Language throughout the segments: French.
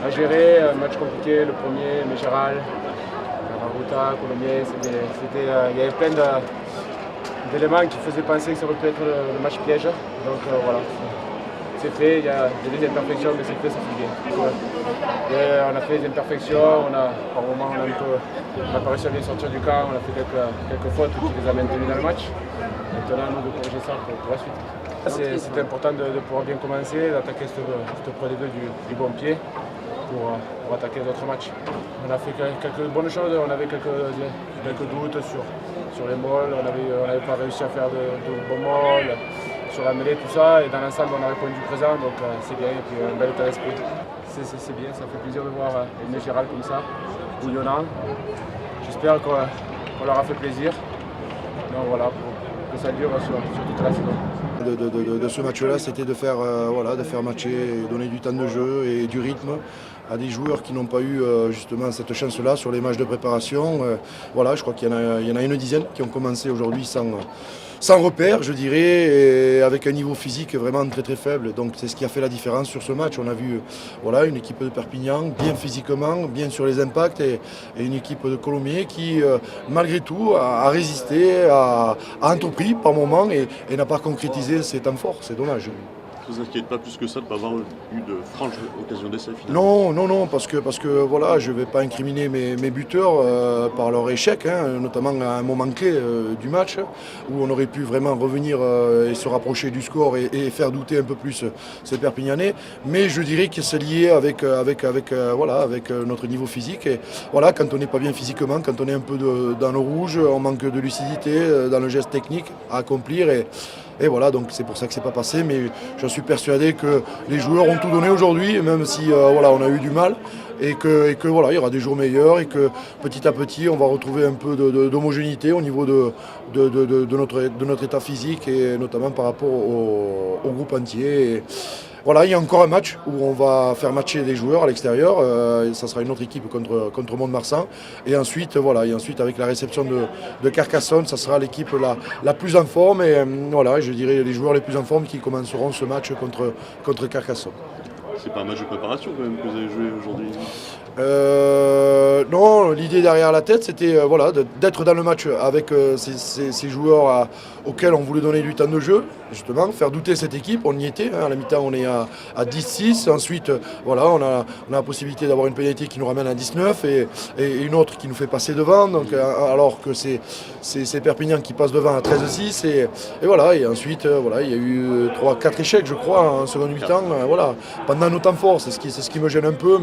à gérer. Un match compliqué, le premier, Mégeral, Raruta, Colomiers. Il y avait plein d'éléments qui faisaient penser que ça aurait pu être le match piège. Donc voilà, c'est fait. Il y a des imperfections, mais c'est fait, ça fait bien. On a fait des imperfections, par moments on n'a pas réussi à bien sortir du camp, on a fait quelques fautes qui les a maintenus dans le match. Maintenant, nous de corriger ça pour la suite. C'est important de pouvoir bien commencer, d'attaquer cette Pro D2 du bon pied pour attaquer les autres matchs. On a fait quelques bonnes choses, on avait quelques doutes sur les molles, on n'avait pas réussi à faire de bons molles, sur la mêlée, tout ça, et dans l'ensemble on a répondu présent, donc c'est bien, et puis un bel état d'esprit. C'est bien, ça fait plaisir de voir les Gérald comme ça, bouillonnant. J'espère qu'on leur a fait plaisir. Donc voilà, pour que ça dure sur toute la saison. De ce match-là, c'était de faire matcher et donner du temps de jeu et du rythme à des joueurs qui n'ont pas eu justement cette chance-là sur les matchs de préparation. Je crois qu'il y en a une dizaine qui ont commencé aujourd'hui sans repère, je dirais, et avec un niveau physique vraiment très très faible. Donc c'est ce qui a fait la différence sur ce match. On a vu une équipe de Perpignan bien physiquement, bien sur les impacts, et une équipe de Colomiers qui, malgré tout, a résisté, a entrepris par moments et n'a pas concrétisé ses temps forts. C'est dommage. Ne vous inquiétez pas plus que ça de ne pas avoir eu de franche occasion d'essai finalement. Non, parce que je ne vais pas incriminer mes buteurs par leur échec, notamment à un moment clé du match où on aurait pu vraiment revenir et se rapprocher du score et faire douter un peu plus ces Perpignanais. Mais je dirais que c'est lié avec notre niveau physique. Et voilà, quand on n'est pas bien physiquement, quand on est un peu dans le rouge, on manque de lucidité dans le geste technique à accomplir. Et voilà, donc c'est pour ça que c'est pas passé, mais je suis persuadé que les joueurs ont tout donné aujourd'hui, même si on a eu du mal, et que il y aura des jours meilleurs, et que petit à petit on va retrouver un peu d'homogénéité au niveau de notre état physique, et notamment par rapport au groupe entier. Voilà, il y a encore un match où on va faire matcher des joueurs à l'extérieur. Ça sera une autre équipe contre Mont-de-Marsan. Et ensuite, avec la réception de Carcassonne, ça sera l'équipe la plus en forme. Et je dirais les joueurs les plus en forme qui commenceront ce match contre Carcassonne. C'est pas un match de préparation quand même que vous avez joué aujourd'hui. Non, l'idée derrière la tête, c'était d'être dans le match avec ces joueurs auxquels on voulait donner du temps de jeu, justement, faire douter cette équipe. On y était, à la mi-temps on est à 10-6, ensuite on a la possibilité d'avoir une pénalité qui nous ramène à 19 et une autre qui nous fait passer devant, donc, alors que c'est Perpignan qui passe devant à 13-6 et ensuite il y a eu 3-4 échecs je crois en seconde mi-temps, pendant nos temps forts, c'est ce qui me gêne un peu,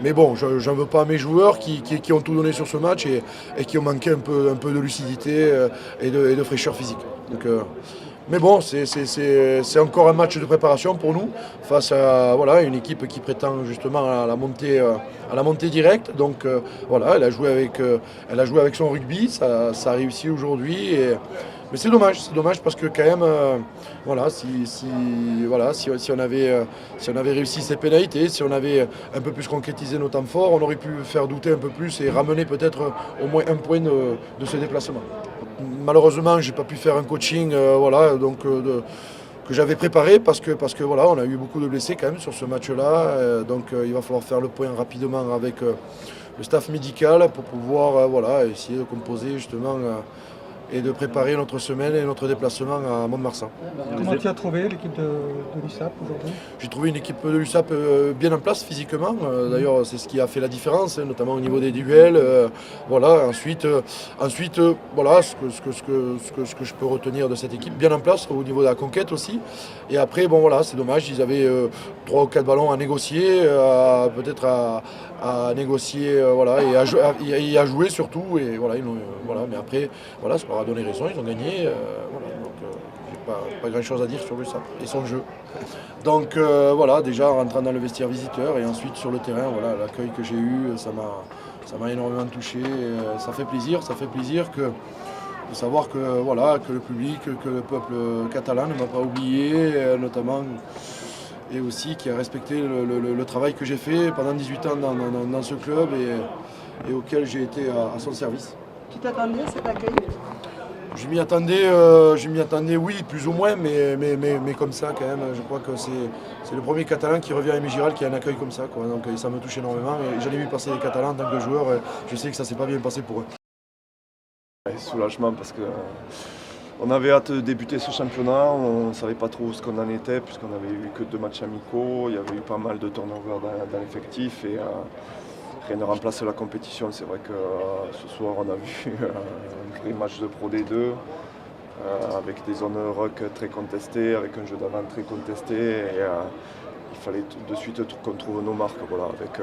mais bon, j'en veux pas à mes joueurs qui ont tout donné sur ce match et qui ont manqué un peu de lucidité et de fraîcheur physique. Donc, mais bon, c'est encore un match de préparation pour nous face à une équipe qui prétend justement à la montée directe. Donc elle a joué avec son rugby, ça a réussi aujourd'hui. Mais c'est dommage parce que quand même, si on avait réussi ces pénalités, si on avait un peu plus concrétisé nos temps forts, on aurait pu faire douter un peu plus et ramener peut-être au moins un point de ce déplacement. Malheureusement, j'ai pas pu faire un coaching, que j'avais préparé parce que on a eu beaucoup de blessés quand même sur ce match-là. Donc il va falloir faire le point rapidement avec le staff médical pour pouvoir essayer de composer justement. Et de préparer notre semaine et notre déplacement à Mont-de-Marsan. Comment tu as trouvé l'équipe de l'USAP aujourd'hui ? J'ai trouvé une équipe de l'USAP bien en place physiquement. D'ailleurs, c'est ce qui a fait la différence, notamment au niveau des duels. Ensuite, ce que je peux retenir de cette équipe, bien en place au niveau de la conquête aussi. Et après, c'est dommage, ils avaient 3 ou 4 ballons à négocier, peut-être à négocier et à jouer surtout. Mais après, ça leur a donné raison, ils ont gagné. J'ai pas grand chose à dire sur l'USAP et son jeu. Donc déjà en rentrant dans le vestiaire visiteur et ensuite sur le terrain, l'accueil que j'ai eu, ça m'a énormément touché. Ça fait plaisir de savoir que le public, que le peuple catalan ne m'a pas oublié, notamment, et aussi qui a respecté le travail que j'ai fait pendant 18 ans dans ce club et auquel j'ai été à son service. Tu t'attendais à cet accueil ? Je m'y attendais, oui, plus ou moins, mais comme ça quand même. Je crois que c'est le premier Catalan qui revient à Mégéral qui a un accueil comme ça, quoi. Donc ça me touche énormément. Et j'en ai vu passer les Catalans en tant que joueur. Je sais que ça ne s'est pas bien passé pour eux. Soulagement parce que on avait hâte de débuter ce championnat, on ne savait pas trop ce qu'on en était puisqu'on n'avait eu que 2 matchs amicaux, il y avait eu pas mal de turnover dans l'effectif et rien ne remplace la compétition. C'est vrai que ce soir on a vu un vrai match de Pro D2 avec des zones ruck très contestées, avec un jeu d'avant très contesté et il fallait de suite qu'on trouve nos marques, voilà, avec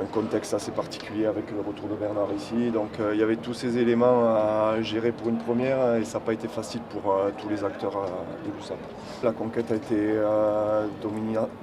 un contexte assez particulier avec le retour de Bernard ici. Donc il y avait tous ces éléments à gérer pour une première et ça n'a pas été facile pour tous les acteurs de l'USAP. La conquête a été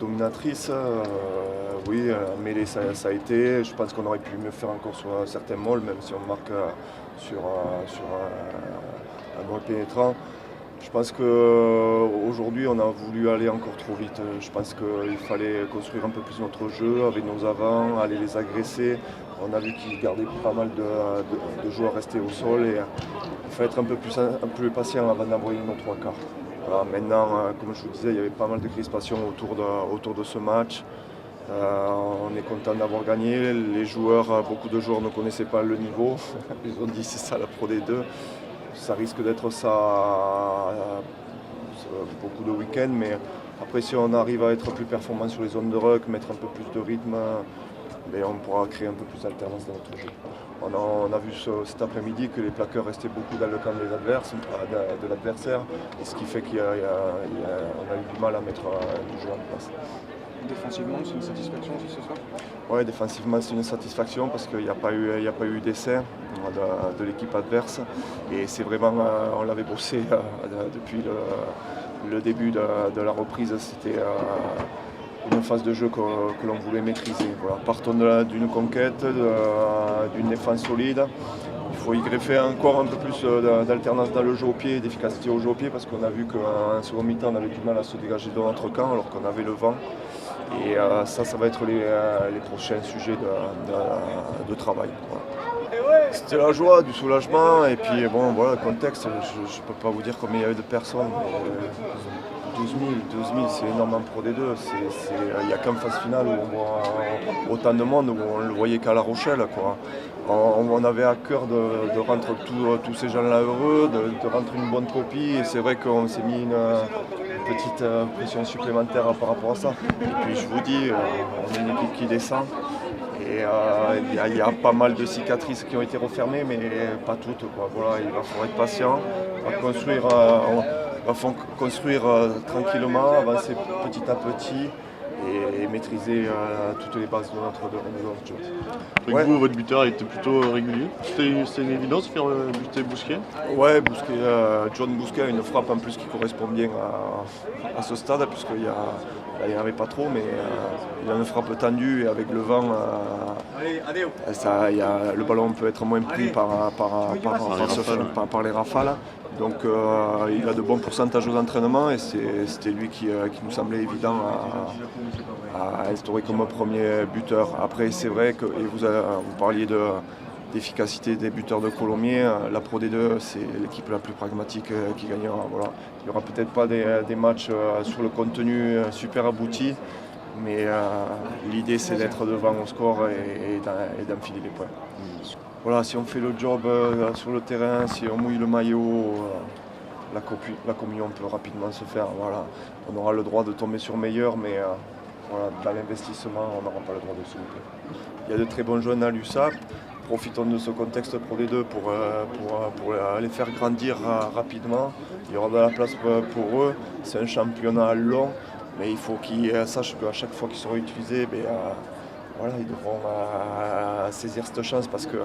dominatrice, oui, mêlée ça a été. Je pense qu'on aurait pu mieux faire encore sur certains molles, même si on marque sur un molle pénétrant. Je pense qu'aujourd'hui on a voulu aller encore trop vite. Je pense qu'il fallait construire un peu plus notre jeu avec nos avants, aller les agresser. On a vu qu'ils gardaient pas mal de joueurs restés au sol et il fallait être un peu plus patient avant d'envoyer nos 3 quarts. Voilà, maintenant, comme je vous disais, il y avait pas mal de crispation autour de ce match. On est content d'avoir gagné. Les joueurs, beaucoup de joueurs ne connaissaient pas le niveau. Ils ont dit c'est ça la Pro D2. Ça risque d'être ça beaucoup de week-ends, mais après si on arrive à être plus performant sur les zones de ruck, mettre un peu plus de rythme, on pourra créer un peu plus d'alternance dans notre jeu. On a vu cet après-midi que les plaqueurs restaient beaucoup dans le camp de l'adversaire, et ce qui fait qu'on a eu du mal à mettre du jeu en place. Défensivement, c'est une satisfaction aussi ce soir? Oui, défensivement c'est une satisfaction parce qu'il n'y a pas eu d'essai de l'équipe adverse et c'est vraiment, on l'avait bossé depuis le début de la reprise, c'était une phase de jeu que l'on voulait maîtriser. Voilà. Partons d'une conquête, d'une défense solide. Il faut y greffer encore un peu plus d'alternance dans le jeu au pied, d'efficacité au jeu au pied parce qu'on a vu qu'en second mi-temps on avait du mal à se dégager de notre camp alors qu'on avait le vent. Et ça va être les prochains sujets de travail. Voilà. C'était la joie, du soulagement, et puis bon, voilà, le contexte, je ne peux pas vous dire combien il y avait de personnes. 12 000, c'est énorme en Pro D2. Il n'y a qu'en phase finale où on voit autant de monde, où on ne le voyait qu'à La Rochelle, quoi. On avait à cœur de rendre tous ces gens-là heureux, de rendre une bonne copie, et c'est vrai qu'on s'est mis une petite pression supplémentaire par rapport à ça. Et puis je vous dis, on est une équipe qui descend. Et il y a pas mal de cicatrices qui ont été refermées, mais pas toutes, quoi. Voilà, il va falloir être patient, on va construire tranquillement, avancer petit à petit et maîtriser toutes les bases de notre jeu. Ouais. Vous, votre buteur était plutôt régulier. C'était une évidence de faire buter Bousquet? Ouais, John Bousquet a une frappe en plus qui correspond bien à ce stade, puisqu'il n'y en avait pas trop, mais il a une frappe tendue et avec le vent, le ballon peut être moins pris par les rafales. Donc il a de bons pourcentages aux entraînements et c'était lui qui nous semblait évident à instaurer comme premier buteur. Après c'est vrai que vous parliez d'efficacité des buteurs de Colomiers, la Pro D2 c'est l'équipe la plus pragmatique qui gagnera. Voilà. Il n'y aura peut-être pas des matchs sur le contenu super aboutis, mais l'idée c'est d'être devant au score et d'enfiler les points. Voilà, si on fait le job sur le terrain, si on mouille le maillot, la communion peut rapidement se faire. Voilà. On aura le droit de tomber sur meilleur, mais voilà, dans l'investissement, on n'aura pas le droit de se louper. Il y a de très bons jeunes à l'USAP. Profitons de ce contexte pour les deux pour les faire grandir rapidement. Il y aura de la place pour eux. C'est un championnat long, mais il faut qu'ils sachent qu'à chaque fois qu'ils seront utilisés, voilà, ils devront saisir cette chance parce que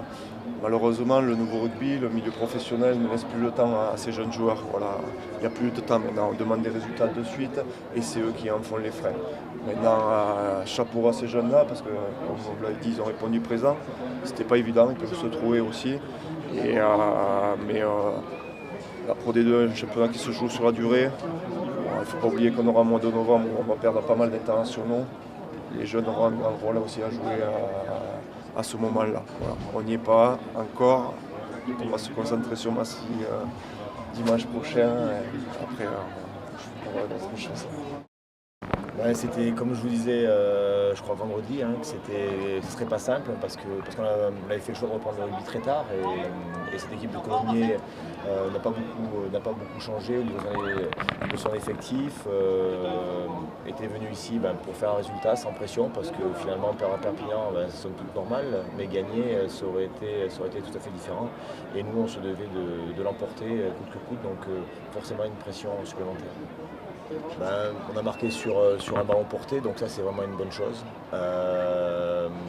malheureusement le nouveau rugby, le milieu professionnel ne laisse plus le temps à ces jeunes joueurs. Voilà. Il n'y a plus de temps maintenant, on demande des résultats de suite et c'est eux qui en font les freins. Maintenant, chapeau à ces jeunes-là parce que, comme vous l'avez dit, ils ont répondu présent. C'était pas évident, ils peuvent se trouver aussi. Mais la Pro D2, un championnat qui se joue sur la durée. Il ne faut pas oublier qu'on aura au mois de novembre où on va perdre pas mal d'internationaux. Les jeunes auront un rôle aussi à jouer à ce moment-là. Voilà. On n'y est pas encore, on va se concentrer sur Massy dimanche prochain. Et après, on va d'autres choses. Ouais, c'était comme je vous disais, je crois vendredi, que ce serait pas simple parce qu'on avait fait le choix de reprendre le rugby très tard et cette équipe de Colomiers n'a pas beaucoup changé au niveau de son effectif. Était venu ici pour faire un résultat sans pression parce que finalement perdre à Perpignan, c'est somme toute normal, mais gagner ça aurait été tout à fait différent. Et nous on se devait de l'emporter coûte que coûte, donc forcément une pression supplémentaire. On a marqué sur un ballon porté, donc ça c'est vraiment une bonne chose.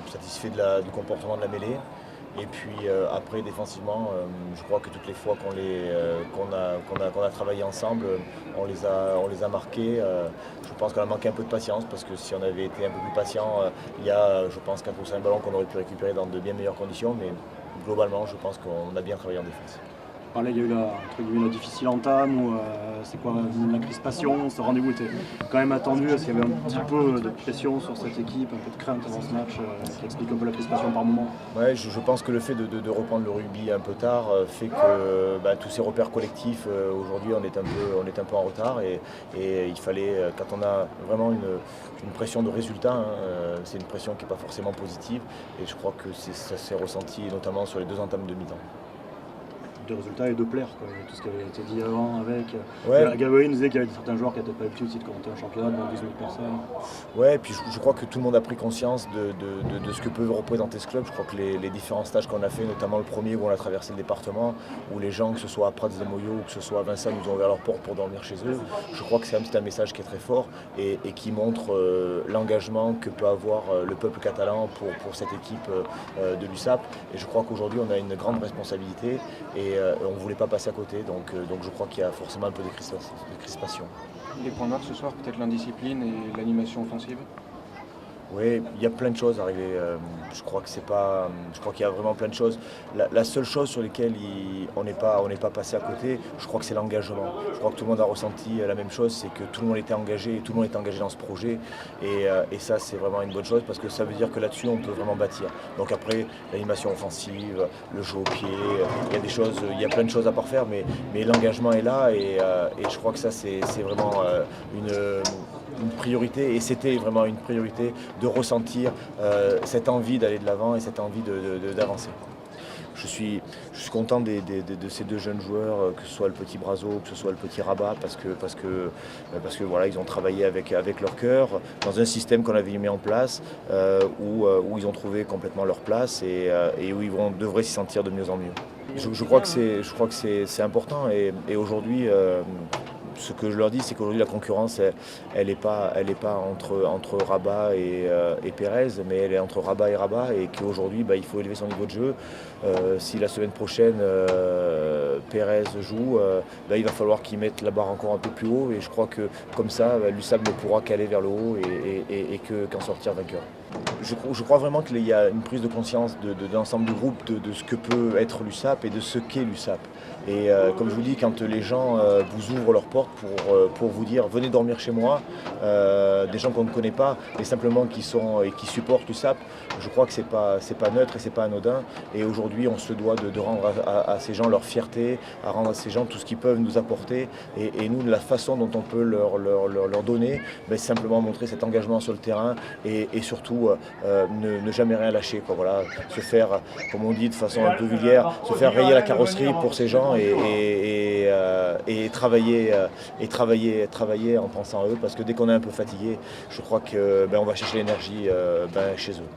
Satisfait du comportement de la mêlée. Et puis après défensivement, je crois que toutes les fois qu'on a travaillé ensemble, on les a marqués. Je pense qu'on a manqué un peu de patience parce que si on avait été un peu plus patient, il y a je pense 4 ou 5 ballons qu'on aurait pu récupérer dans de bien meilleures conditions, mais globalement je pense qu'on a bien travaillé en défense. Là, il y a eu la difficile entame, ou c'est quoi la crispation, ce rendez-vous était quand même attendu, est-ce qu'il y avait un petit peu de pression sur cette équipe, un peu de crainte avant ce match qui explique un peu la crispation par moment? Ouais, je pense que le fait de reprendre le rugby un peu tard fait que tous ces repères collectifs, aujourd'hui on est un peu en retard et il fallait, quand on a vraiment une pression de résultat, c'est une pression qui n'est pas forcément positive et je crois que ça s'est ressenti notamment sur les 2 entames de mi-temps. De résultats et de plaire, quoi. Tout ce qui avait été dit avant avec. Ouais. Gabriel nous disait qu'il y avait certains joueurs qui n'étaient pas l'habitude de commenter un championnat devant 12 000 personnes. Ouais, et puis je crois que tout le monde a pris conscience de ce que peut représenter ce club. Je crois que les différents stages qu'on a fait, notamment le premier où on a traversé le département, où les gens, que ce soit à Prats-des-Moyaux ou que ce soit à Vincennes, nous ont ouvert leurs portes pour dormir chez eux. Je crois que c'est un message qui est très fort et qui montre l'engagement que peut avoir le peuple catalan pour cette équipe de l'USAP. Et je crois qu'aujourd'hui on a une grande responsabilité et on ne voulait pas passer à côté, donc je crois qu'il y a forcément un peu de crispation. Les points noirs ce soir, peut-être l'indiscipline et l'animation offensive? Oui, il y a plein de choses à régler. Je crois qu'il y a vraiment plein de choses. La seule chose sur laquelle on n'est pas passé à côté, je crois que c'est l'engagement. Je crois que tout le monde a ressenti la même chose, c'est que tout le monde était engagé, tout le monde était engagé dans ce projet. Et ça, c'est vraiment une bonne chose parce que ça veut dire que là-dessus, on peut vraiment bâtir. Donc après, l'animation offensive, le jeu au pied, il y a plein de choses à parfaire, mais l'engagement est là et je crois que ça, c'est vraiment une priorité et c'était vraiment une priorité de ressentir cette envie d'aller de l'avant et cette envie d'avancer. Je suis content de ces 2 jeunes joueurs, que ce soit le petit Brazo, que ce soit le petit Rabat, parce que voilà, ils ont travaillé avec leur cœur dans un système qu'on avait mis en place où ils ont trouvé complètement leur place et où ils devraient s'y sentir de mieux en mieux. Je crois que c'est important et aujourd'hui. Ce que je leur dis, c'est qu'aujourd'hui la concurrence, elle n'est pas entre Rabat et Pérez, mais elle est entre Rabat et qu'aujourd'hui, il faut élever son niveau de jeu. Si la semaine prochaine, Pérez joue, il va falloir qu'il mette la barre encore un peu plus haut. Et je crois que comme ça, l'USAP ne pourra qu'aller vers le haut et qu'en sortir vainqueur. Je crois vraiment qu'il y a une prise de conscience de l'ensemble du groupe de ce que peut être l'USAP et de ce qu'est l'USAP. Et comme je vous dis, quand les gens vous ouvrent leurs portes pour vous dire venez dormir chez moi, des gens qu'on ne connaît pas, mais simplement qui supportent l'USAP, je crois que c'est pas neutre et c'est pas anodin. Et aujourd'hui, on se doit de rendre à ces gens leur fierté, à rendre à ces gens tout ce qu'ils peuvent nous apporter. Et nous, la façon dont on peut leur donner, c'est simplement montrer cet engagement sur le terrain et surtout ne jamais rien lâcher. Voilà, se faire, comme on dit de façon un peu vulgaire, se faire rayer la carrosserie pour ces gens et travailler en pensant à eux, parce que dès qu'on est un peu fatigué, je crois qu'on va chercher l'énergie chez eux.